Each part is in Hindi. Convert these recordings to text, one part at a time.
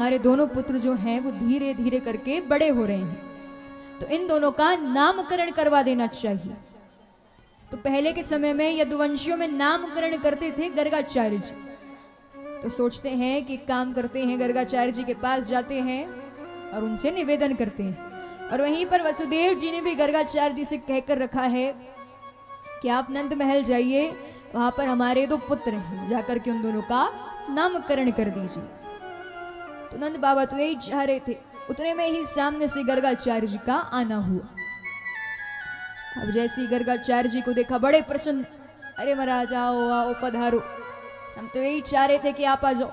हमारे दोनों पुत्र जो हैं वो धीरे धीरे करके बड़े हो रहे हैं, तो इन दोनों का नामकरण करवा देना चाहिए। तो पहले के समय में यदुवंशियों में नामकरण करते थे गर्गाचार्य जी। तो सोचते हैं कि काम करते हैं, गर्गाचार्य जी के पास जाते हैं और उनसे निवेदन करते हैं। और वहीं पर वसुदेव जी ने भी गर्गाचार्य जी से कहकर रखा है कि आप नंद महल जाइए, वहां पर हमारे दो पुत्र हैं, जाकर के उन दोनों का नामकरण कर दीजिए। तो नंद बाबा तो यही चाह रहे थे, उतने में ही सामने से गर्गाचार्य जी का आना हुआ। अब जैसे ही गर्गाचार्य जी को देखा बड़े प्रसन्न, अरे महाराज आओ आओ पधारो, हम तो यही चाह रहे थे कि आप आ जाओ।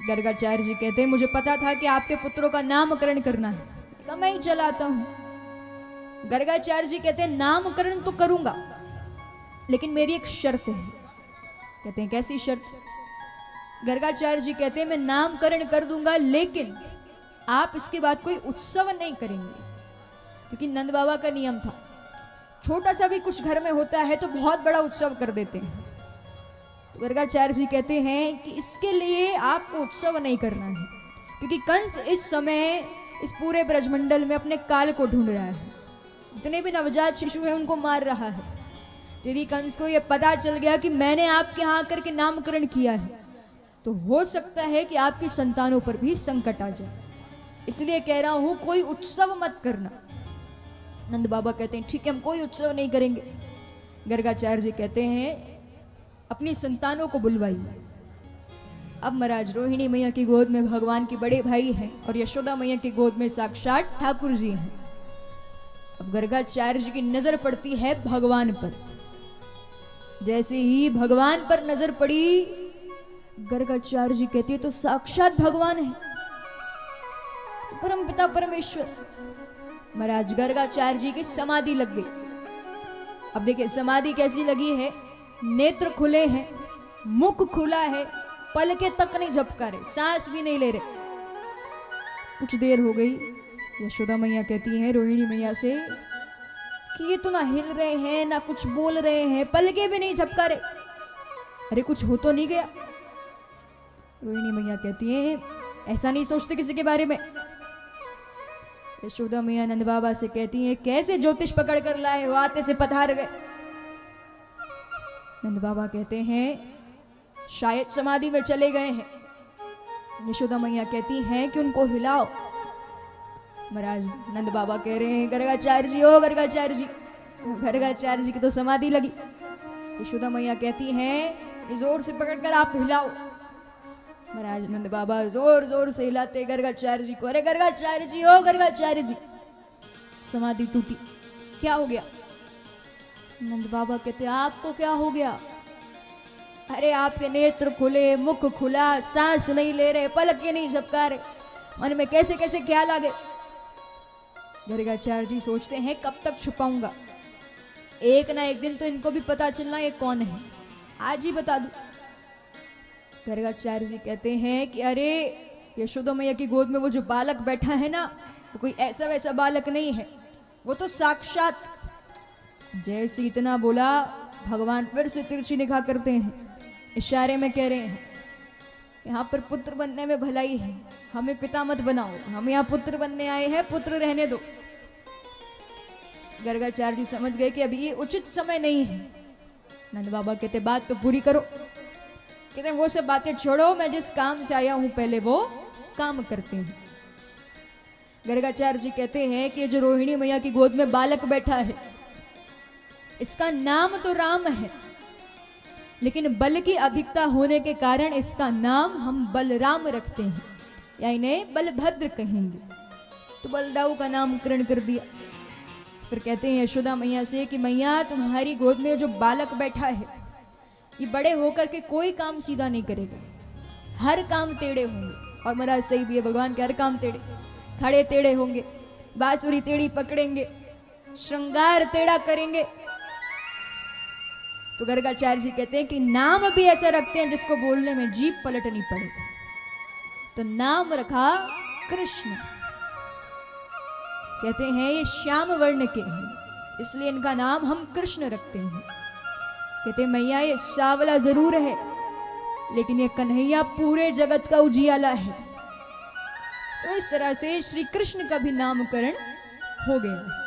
गर्गाचार्य जी कहते हैं मुझे पता था कि आपके पुत्रों का नामकरण करना है, तो मैं ही चला आता हूं। गर्गाचार्य जी कहते हैं नामकरण तो करूंगा, लेकिन मेरी एक शर्त है। कहते हैं कैसी शर्त? गर्गाचार्य जी कहते हैं मैं नामकरण कर दूंगा, लेकिन आप इसके बाद कोई उत्सव नहीं करेंगे, क्योंकि नंद बाबा का नियम था छोटा सा भी कुछ घर में होता है तो बहुत बड़ा उत्सव कर देते हैं। तो गर्गाचार्य जी कहते हैं कि इसके लिए आपको उत्सव नहीं करना है, क्योंकि कंस इस समय इस पूरे ब्रजमंडल में अपने काल को ढूंढ रहा है, जितने भी नवजात शिशु हैं उनको मार रहा है। यदि कंस को यह पता चल गया कि मैंने आपके यहाँ आकर के नामकरण किया है, तो हो सकता है कि आपकी संतानों पर भी संकट आ जाए, इसलिए कह रहा हूं कोई उत्सव मत करना। नंद बाबा कहते हैं ठीक है, हम कोई उत्सव नहीं करेंगे। गर्गाचार्य जी कहते हैं अपनी संतानों को बुलवाइए। अब महाराज रोहिणी मैया की गोद में भगवान के बड़े भाई हैं और यशोदा मैया की गोद में साक्षात ठाकुर जी हैं। अब गर्गाचार्य जी की नजर पड़ती है भगवान पर। जैसे ही भगवान पर नजर पड़ी, गर्गाचार्य जी कहती है तो साक्षात भगवान है, तो परम पिता परमेश्वर। महाराज गर्गाचार्य जी की समाधि लग गई। अब देखिए समाधि कैसी लगी है, नेत्र खुले हैं, मुख खुला है, पलके तक नहीं झपका रहे, सांस भी नहीं ले रहे। कुछ देर हो गई, यशोदा मैया कहती हैं रोहिणी मैया से कि ये तो ना हिल रहे हैं ना कुछ बोल रहे हैं, पलके भी नहीं झपका रहे, अरे कुछ हो तो नहीं गया? रोहिणी मैया कहती है ऐसा नहीं सोचते किसी के बारे में। यशोदा मैया नंद बाबा से कहती है कैसे ज्योतिष पकड़ कर लाए हो, आते से पधार गए। नंद बाबा कहते हैं शायद समाधि में चले गए हैं। यशोदा मैया कहती हैं कि उनको हिलाओ। महाराज नंद बाबा कह रहे हैं गर्गाचार्य जी हो गर्गाचार्य जी। गर्गाचार्य जी की तो समाधि लगी। यशोदा मैया कहती हैं जोर से पकड़कर आप हिलाओ। महाराज नंद बाबा जोर जोर से हिलाते गर्गाचार्य जी को, अरे गर्गाचार्य जी हो गर्गाचार्य जी। समाधि टूटी। क्या हो गया? नंद बाबा कहते आपको क्या हो गया? अरे आपके नेत्र खुले, मुख खुला, सांस नहीं ले रहे, पलके नहीं झपका रहे, मन में कैसे कैसे ख्याल आ गए। गर्गाचार्य जी सोचते हैं कब तक छुपाऊंगा, एक ना एक दिन तो इनको भी पता चलना ये कौन है, आज ही बता दूं। गर्गाचार्य जी कहते हैं कि अरे यशोदा मैया की गोद में वो जो बालक बैठा है ना, वो कोई ऐसा वैसा बालक नहीं है, वो तो साक्षात। जैसे इतना बोला, भगवान फिर से तिरछी निगाह करते हैं, इशारे में कह रहे हैं यहाँ पर पुत्र बनने में भलाई है, हमें पिता मत बनाओ, हम यहाँ पुत्र बनने आए हैं, पुत्र रहने दो। गर्गाचार्य जी समझ गए कि अभी ये उचित समय नहीं है। नंद बाबा कहते बात तो पूरी करो। कहते वो सब बातें छोड़ो, मैं जिस काम से आया हूं पहले वो काम करते हैं। गर्गाचार्य जी कहते हैं कि जो रोहिणी मैया की गोद में बालक बैठा है, इसका नाम तो राम है, लेकिन बल की अधिकता होने के कारण इसका नाम हम बलराम रखते हैं, या इन्हें बलभद्र कहेंगे। तो बलदाऊ का नामकरण कर दिया। फिर कहते हैं यशोदा मैया से कि मैया तुम्हारी गोद में जो बालक बैठा है, ये बड़े होकर के कोई काम सीधा नहीं करेगा, हर काम टेढ़े होंगे। और महाराज सही भी है, भगवान के हर काम टेढ़े, खड़े टेढ़े होंगे, बांसुरी टेढ़ी पकड़ेंगे, श्रृंगार टेढ़ा करेंगे। तो गर्गाचार्य जी कहते हैं कि नाम भी ऐसा रखते हैं जिसको बोलने में जीभ पलटनी पड़े, तो नाम रखा कृष्ण। कहते हैं ये श्याम वर्ण के हैं, इसलिए इनका नाम हम कृष्ण रखते हैं। कहते मैया ये सावला जरूर है, लेकिन ये कन्हैया पूरे जगत का उजियाला है, तो इस तरह से श्री कृष्ण का भी नामकरण हो गया।